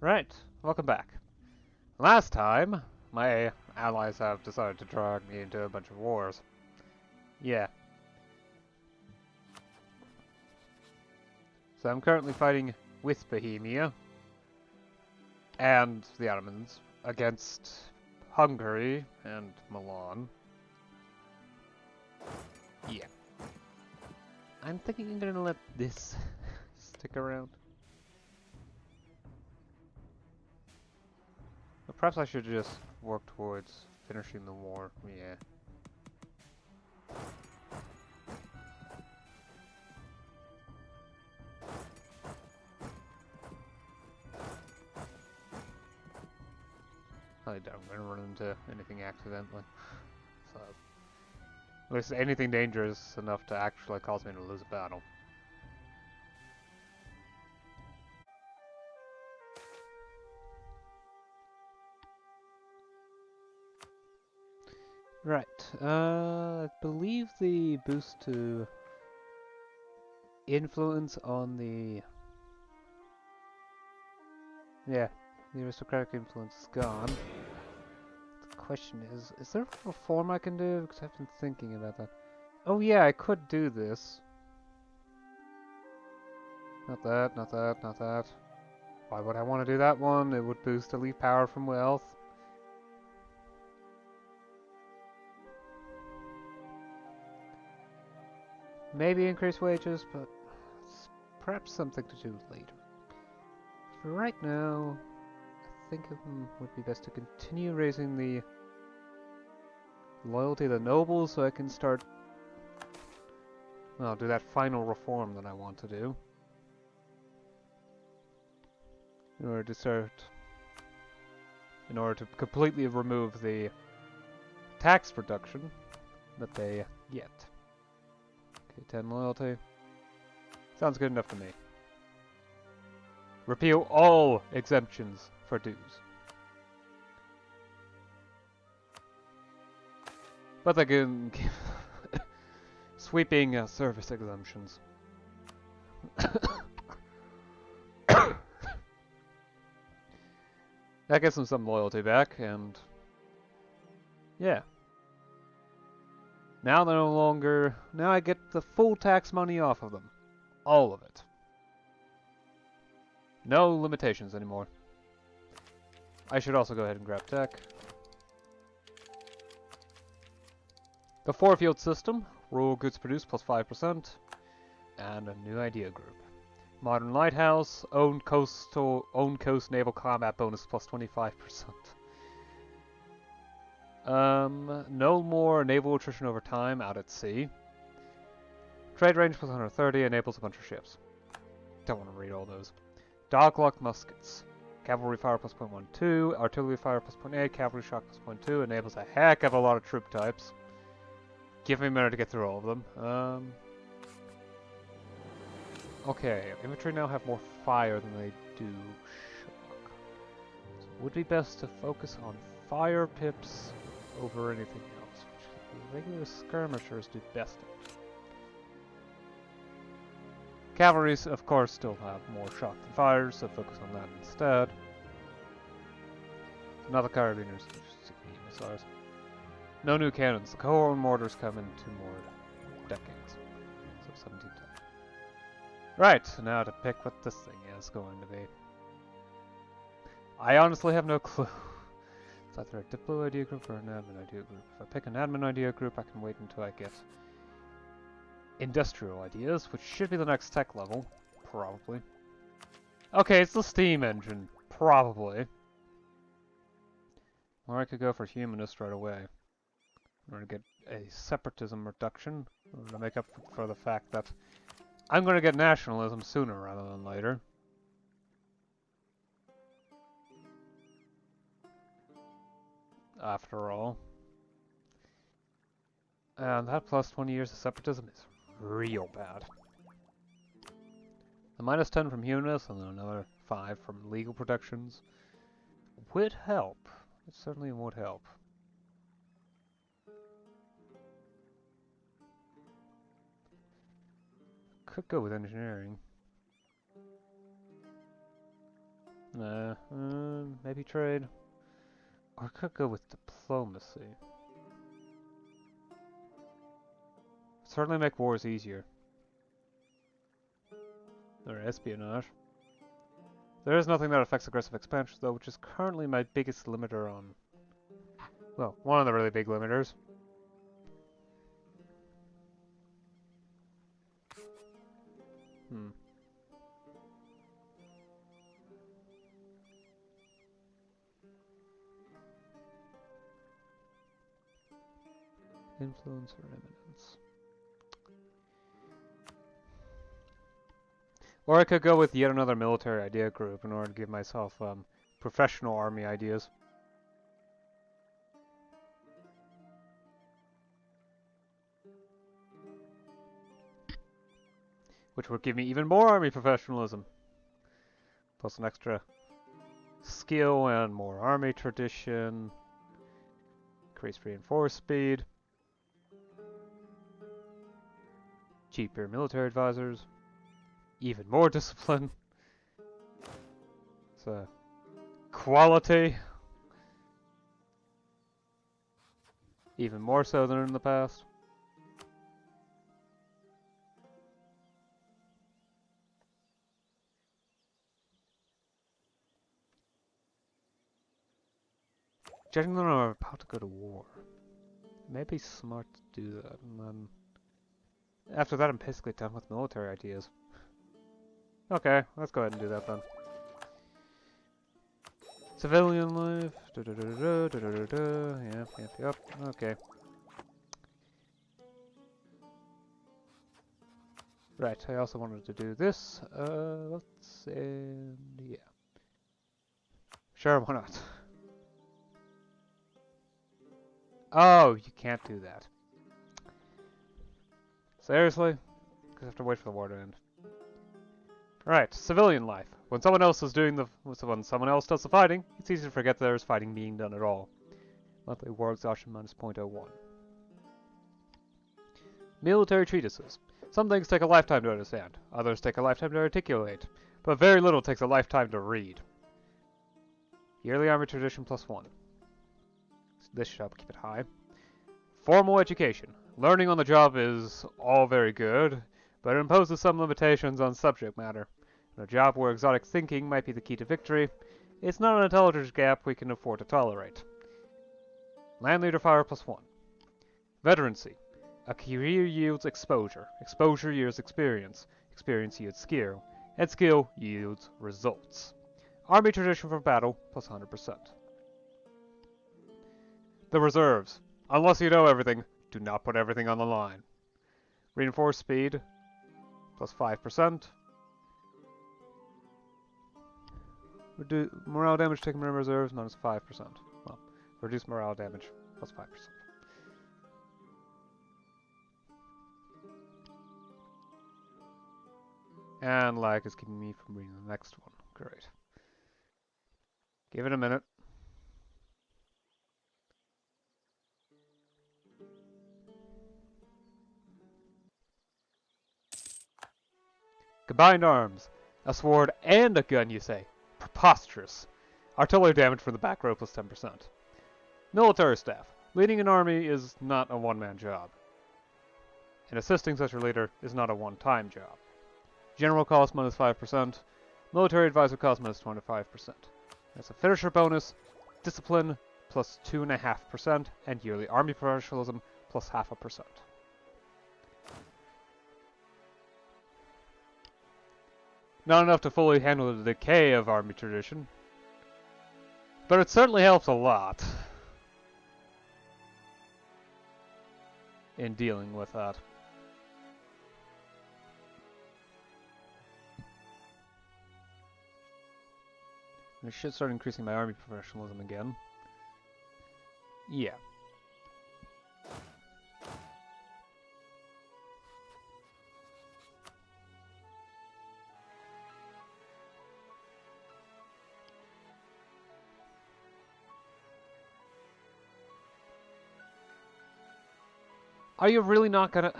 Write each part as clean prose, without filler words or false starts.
Right, welcome back. Last time, my allies have decided to drag me into a bunch of wars. Yeah. So I'm currently fighting with Bohemia and the Ottomans against Hungary and Milan. Yeah. I'm thinking I'm gonna let this stick around. But perhaps I should just work towards finishing the war. Yeah. I doubt I'm gonna run into anything accidentally. So, at least anything dangerous enough to actually cause me to lose a battle. Right, I believe the boost to influence on the... Yeah, the aristocratic influence is gone. The question is there a reform I can do? Because I've been thinking about that. Oh yeah, I could do this. Not that, not that, not that. Why would I want to do that one? It would boost elite power from wealth. Maybe increase wages, but it's perhaps something to do later. For right now, I think it would be best to continue raising the loyalty of the nobles so I can start, well, do that final reform that I want to do. In order to completely remove the tax reduction that they get. Okay, 10 loyalty. Sounds good enough to me. Repeal all exemptions for dues. But they can give sweeping service exemptions. That gets them some loyalty back, and yeah. Now they're no longer... Now I get the full tax money off of them. All of it. No limitations anymore. I should also go ahead and grab tech. The 4-field system. Rural goods produced plus 5%. And a new idea group. Modern lighthouse. Own coast naval combat bonus plus 25%. No more naval attrition over time out at sea. Trade range plus 130 enables a bunch of ships. Don't want to read all those. Doglock muskets. Cavalry fire plus 0.12, artillery fire plus 0.8, cavalry shock plus 0.2 enables a heck of a lot of troop types. Give me a minute to get through all of them. Okay, infantry now have more fire than they do shock. So it would be best to focus on fire pips over anything else, which the regular skirmishers do best at. Cavalries, of course, still have more shock than fire, so focus on that instead. Not the carabiners, missiles. No new cannons. The cohort mortars come in 2 more decades. So 17 times. Right, now to pick what this thing is going to be. I honestly have no clue. It's either a Diplo idea group or an admin idea group. If I pick an admin idea group, I can wait until I get industrial ideas, which should be the next tech level. Probably. Okay, it's the steam engine. Probably. Or I could go for humanist right away. In order to get a separatism reduction. In order to make up for the fact that I'm going to get nationalism sooner rather than later. After all. And that plus 20 years of separatism is real bad. The minus 10 from humanists and then another 5 from legal protections would help. It certainly would help. Could go with engineering. Maybe trade. Or I could go with diplomacy. Certainly make wars easier. Or espionage. There is nothing that affects aggressive expansion though, which is currently my biggest limiter on... Well, one of the really big limiters. Influence or eminence. Or I could go with yet another military idea group in order to give myself professional army ideas. Which would give me even more army professionalism. Plus an extra skill and more army tradition. Increased reinforced speed. Cheaper military advisors. Even more discipline. So, quality. Even more so than in the past. Judging that I'm about to go to war. It may be smart to do that, and then... After that I'm basically done with military ideas. Okay, let's go ahead and do that then. Civilian life. Yep. Okay. Right, I also wanted to do this. Yeah. Sure, why not? Oh, you can't do that. Seriously? Because I have to wait for the war to end. Right, civilian life. When someone else is doing when someone else does the fighting, it's easy to forget there's fighting being done at all. Monthly war exhaustion minus 0.01. Military treatises. Some things take a lifetime to understand, others take a lifetime to articulate, but very little takes a lifetime to read. Yearly army tradition +1. This should help keep it high. Formal education. Learning on the job is all very good, but it imposes some limitations on subject matter. In a job where exotic thinking might be the key to victory, it's not an intelligence gap we can afford to tolerate. Land leader fire +1. Veterancy. A career yields exposure. Exposure yields experience. Experience yields skill. And skill yields results. Army tradition for battle +100%. The reserves. Unless you know everything, do not put everything on the line. Reinforced speed +5%. Morale damage taken from reserves -5%. Well, reduce morale damage +5%. And lag is keeping me from reading the next one. Great. Give it a minute. Combined arms. A sword and a gun, you say? Preposterous. Artillery damage from the back row +10%. Military staff. Leading an army is not a one-man job. And assisting such a leader is not a one-time job. General cost -5%. Military advisor cost -25%. That's a finisher bonus, discipline +2.5%, and yearly army professionalism +0.5%. Not enough to fully handle the decay of army tradition, but it certainly helps a lot in dealing with that. I should start increasing my army professionalism again. Yeah. Are you really not gonna...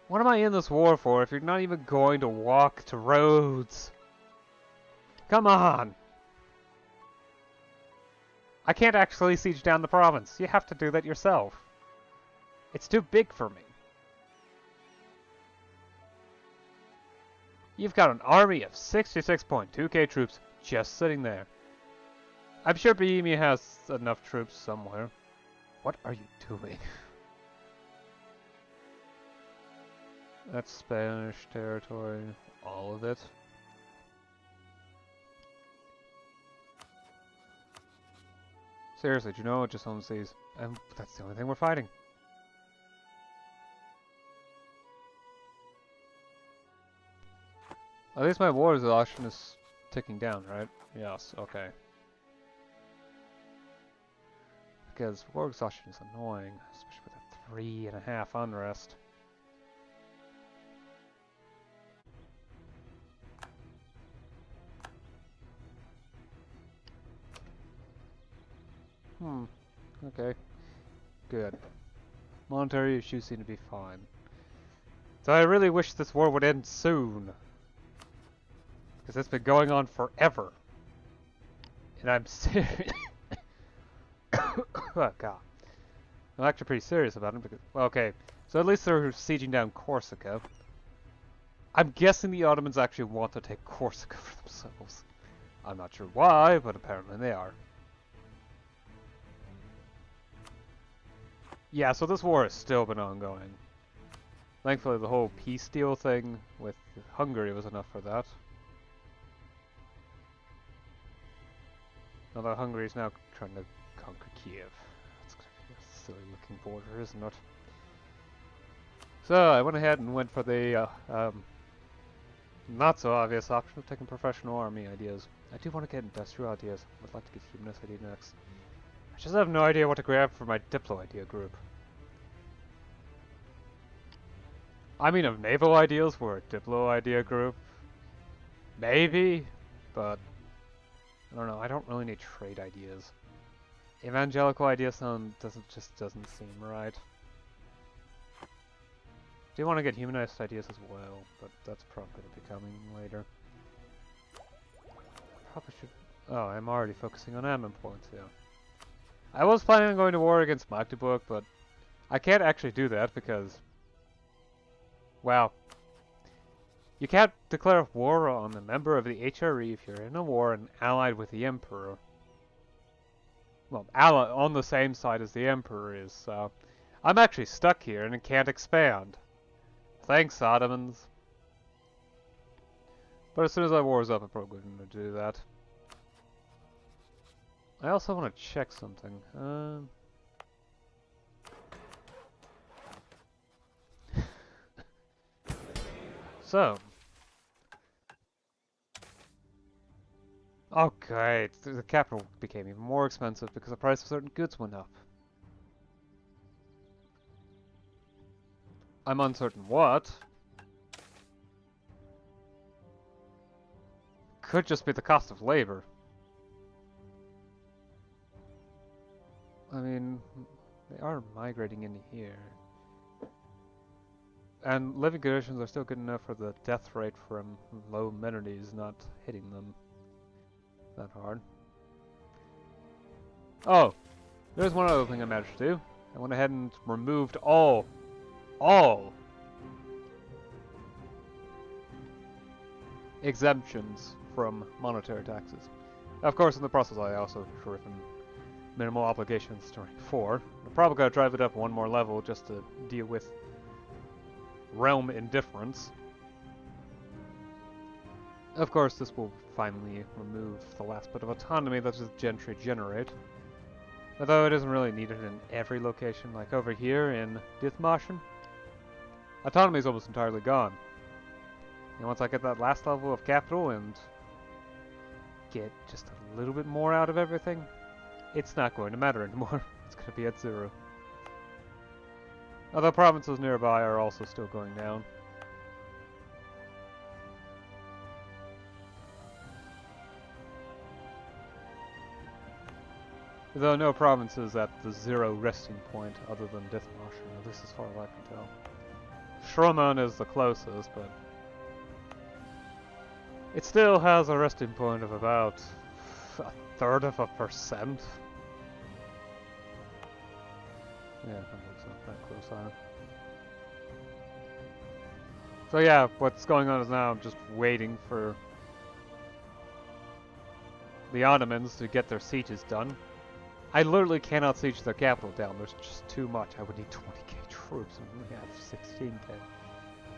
What am I I in this war for if you're not even going to walk to roads? Come on! I can't actually siege down the province. You have to do that yourself. It's too big for me. You've got an army of 66.2k troops just sitting there. I'm sure MEIOU has enough troops somewhere. What are you doing? That's Spanish territory, all of it. Seriously, do you know it just owns these? And that's the only thing we're fighting. At least my war exhaustion is ticking down, right? Yes, okay. Because war exhaustion is annoying, especially with a 3.5 unrest. Okay. Good. Monetary issues seem to be fine. So I really wish this war would end soon. Because it's been going on forever. And I'm serious. Oh god. I'm actually pretty serious about it because, well, okay. So at least they're sieging down Corsica. I'm guessing the Ottomans actually want to take Corsica for themselves. I'm not sure why, but apparently they are. Yeah, so this war has still been ongoing. Thankfully, the whole peace deal thing with Hungary was enough for that. Although Hungary's now trying to conquer Kiev. That's gonna be a silly looking border, isn't it? So I went ahead and went for the not so obvious option of taking professional army ideas. I do want to get industrial ideas. I'd like to get humanist idea next. I just have no idea what to grab for my Diplo idea group. I mean, if naval ideas were a Diplo idea group, maybe, but I don't know. I don't really need trade ideas. Evangelical ideas just doesn't seem right. Do want to get humanist ideas as well, but that's probably going to be coming later. Probably should. Oh, I'm already focusing on admin points, yeah. I was planning on going to war against Magdeburg, but I can't actually do that because, well, you can't declare war on a member of the HRE if you're in a war and allied with the Emperor. Well, on the same side as the Emperor is, so I'm actually stuck here and can't expand. Thanks, Ottomans. But as soon as that war is up, I'm probably going to do that. I also want to check something. So. Okay, the capital became even more expensive because the price of certain goods went up. I'm uncertain what. Could just be the cost of labor. I mean, they are migrating into here. And living conditions are still good enough for the death rate from low amenities not hitting them that hard. Oh, there's one other thing I managed to do. I went ahead and removed all exemptions from monetary taxes. Of course, in the process, I also driven minimal obligations to rank 4. I'm probably going to drive it up one more level just to deal with realm indifference. Of course, this will finally remove the last bit of autonomy that the gentry generate. Although it isn't really needed in every location, like over here in Dithmarschen. Autonomy is almost entirely gone. And once I get that last level of capital and get just a little bit more out of everything, it's not going to matter anymore. It's going to be at 0. Although provinces nearby are also still going down. Though no province is at the 0 resting point other than Dithmarschen, at least as far as I can tell. Shrumman is the closest, but it still has a resting point of about 1/3%. Yeah, it's not that close either. So yeah, what's going on is now I'm just waiting for the Ottomans to get their sieges done. I literally cannot siege their capital down. There's just too much. I would need 20k troops and we have 16k.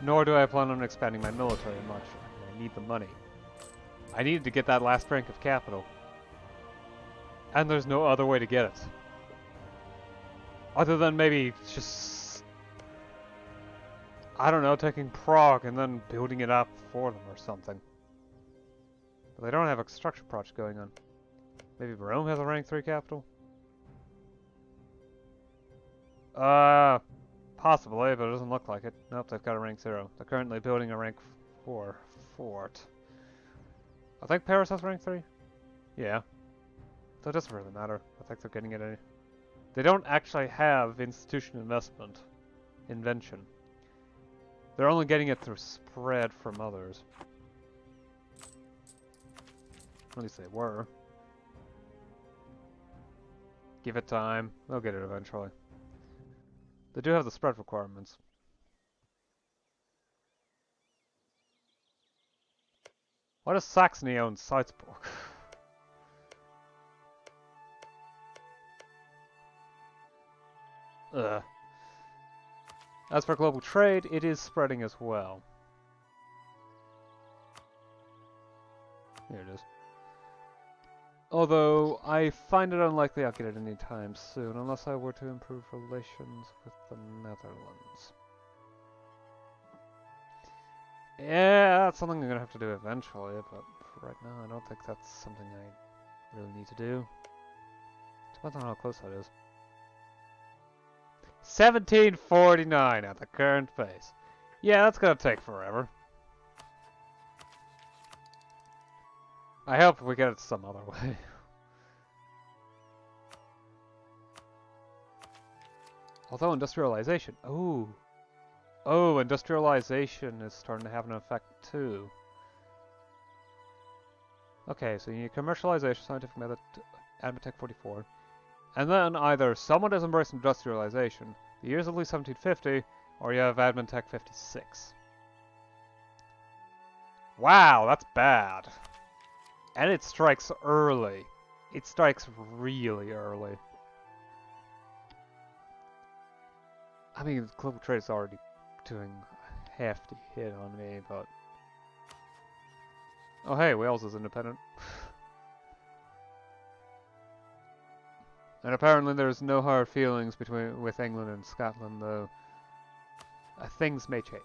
Nor do I plan on expanding my military much. I need the money. I needed to get that last rank of capital. And there's no other way to get it. Other than maybe just, I don't know, taking Prague and then building it up for them or something. But they don't have a construction project going on. Maybe Rome has a rank 3 capital? Possibly, but it doesn't look like it. Nope, they've got a rank 0. They're currently building a rank 4 fort. I think Paris has rank 3? Yeah. So it doesn't really matter. I think they're getting it any. They don't actually have institution invention. They're only getting it through spread from others. At least they were. Give it time. They'll get it eventually. They do have the spread requirements. Why does Saxony own Salzburg? Ugh. As for global trade, it is spreading as well. Here it is. Although, I find it unlikely I'll get it anytime soon, unless I were to improve relations with the Netherlands. Yeah, that's something I'm gonna have to do eventually, but for right now I don't think that's something I really need to do. Depends on how close that is. 1749 at the current pace. Yeah, that's gonna take forever. I hope we get it some other way. Although industrialization, oh, industrialization is starting to have an effect too. Okay, so you need commercialization, scientific method, Admatech 44. And then either someone has embraced industrialization, the years at least 1750, or you have Admatech 56. Wow, that's bad. And it strikes early. It strikes really early. I mean, global trade is already doing a hefty hit on me, but... Oh hey, Wales is independent. And apparently there's no hard feelings with England and Scotland, though things may change.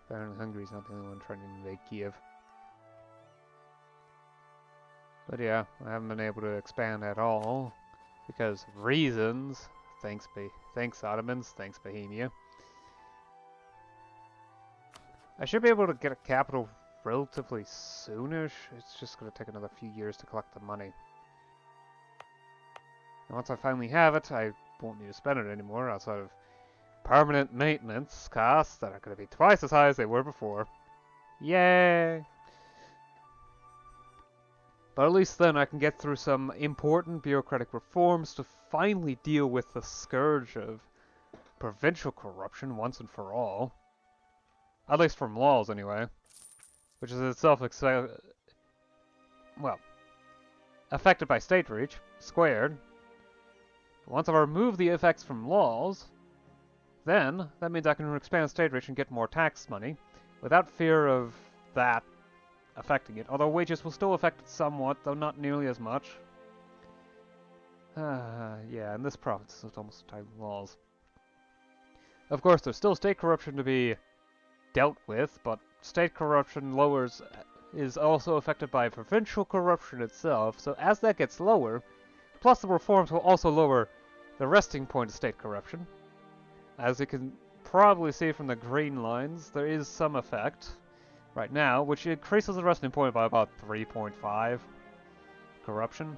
Apparently Hungary's not the only one trying to invade Kiev. But yeah, I haven't been able to expand at all because of reasons. Thanks Ottomans, thanks Bohemia. I should be able to get a capital relatively soonish. It's just going to take another few years to collect the money. And once I finally have it, I won't need to spend it anymore outside of permanent maintenance costs that are going to be twice as high as they were before. Yay! But at least then I can get through some important bureaucratic reforms to finally deal with the scourge of provincial corruption once and for all. At least from laws, anyway. Which is itself, affected by state reach, squared. But once I've removed the effects from laws, then that means I can expand state reach and get more tax money, without fear of that affecting it. Although wages will still affect it somewhat, though not nearly as much. Yeah, in this province it's almost entirely laws. Of course, there's still state corruption to be dealt with, but state corruption is also affected by provincial corruption itself, so as that gets lower, plus the reforms will also lower the resting point of state corruption. As you can probably see from the green lines, there is some effect right now, which increases the resting point by about 3.5 corruption.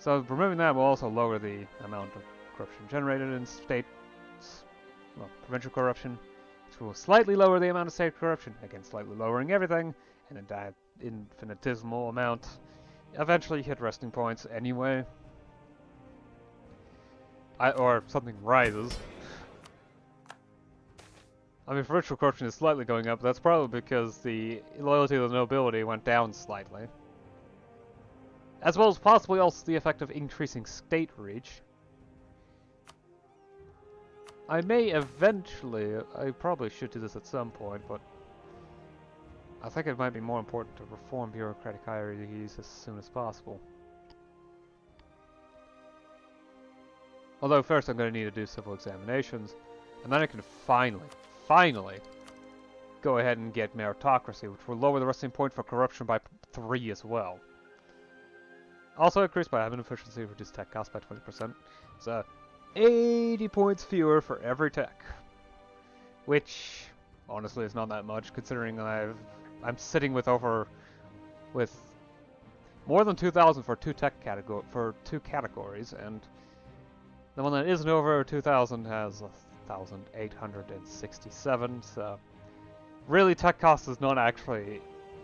So removing that will also lower the amount of corruption generated in states, well, provincial corruption, which will slightly lower the amount of state corruption, again slightly lowering everything, and then that infinitesimal amount eventually hit resting points anyway. Or something rises. I mean, provincial corruption is slightly going up, but that's probably because the loyalty of the nobility went down slightly. As well as possibly also the effect of increasing state reach. I may eventually, I probably should do this at some point, but I think it might be more important to reform bureaucratic hierarchies as soon as possible. Although first I'm going to need to do civil examinations, and then I can finally go ahead and get meritocracy, which will lower the resting point for corruption by 3 as well. Also increased by admin efficiency, reduce tech cost by 20%. So 80 points fewer for every tech, which honestly is not that much considering I'm sitting with more than 2,000 for two categories, and the one that isn't over 2,000 has 1,867. So really, tech cost is not actually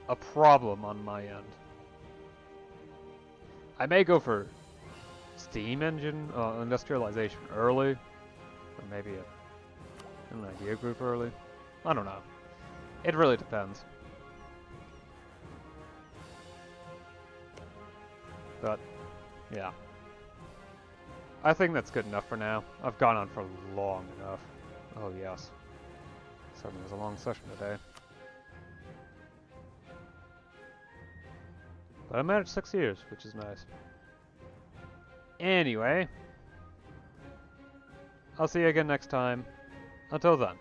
a problem on my end. I may go for steam engine industrialization early, or maybe an idea group early. I don't know. It really depends. But yeah, I think that's good enough for now. I've gone on for long enough. Oh yes, certainly was a long session today. But I managed 6 years, which is nice. Anyway, I'll see you again next time. Until then.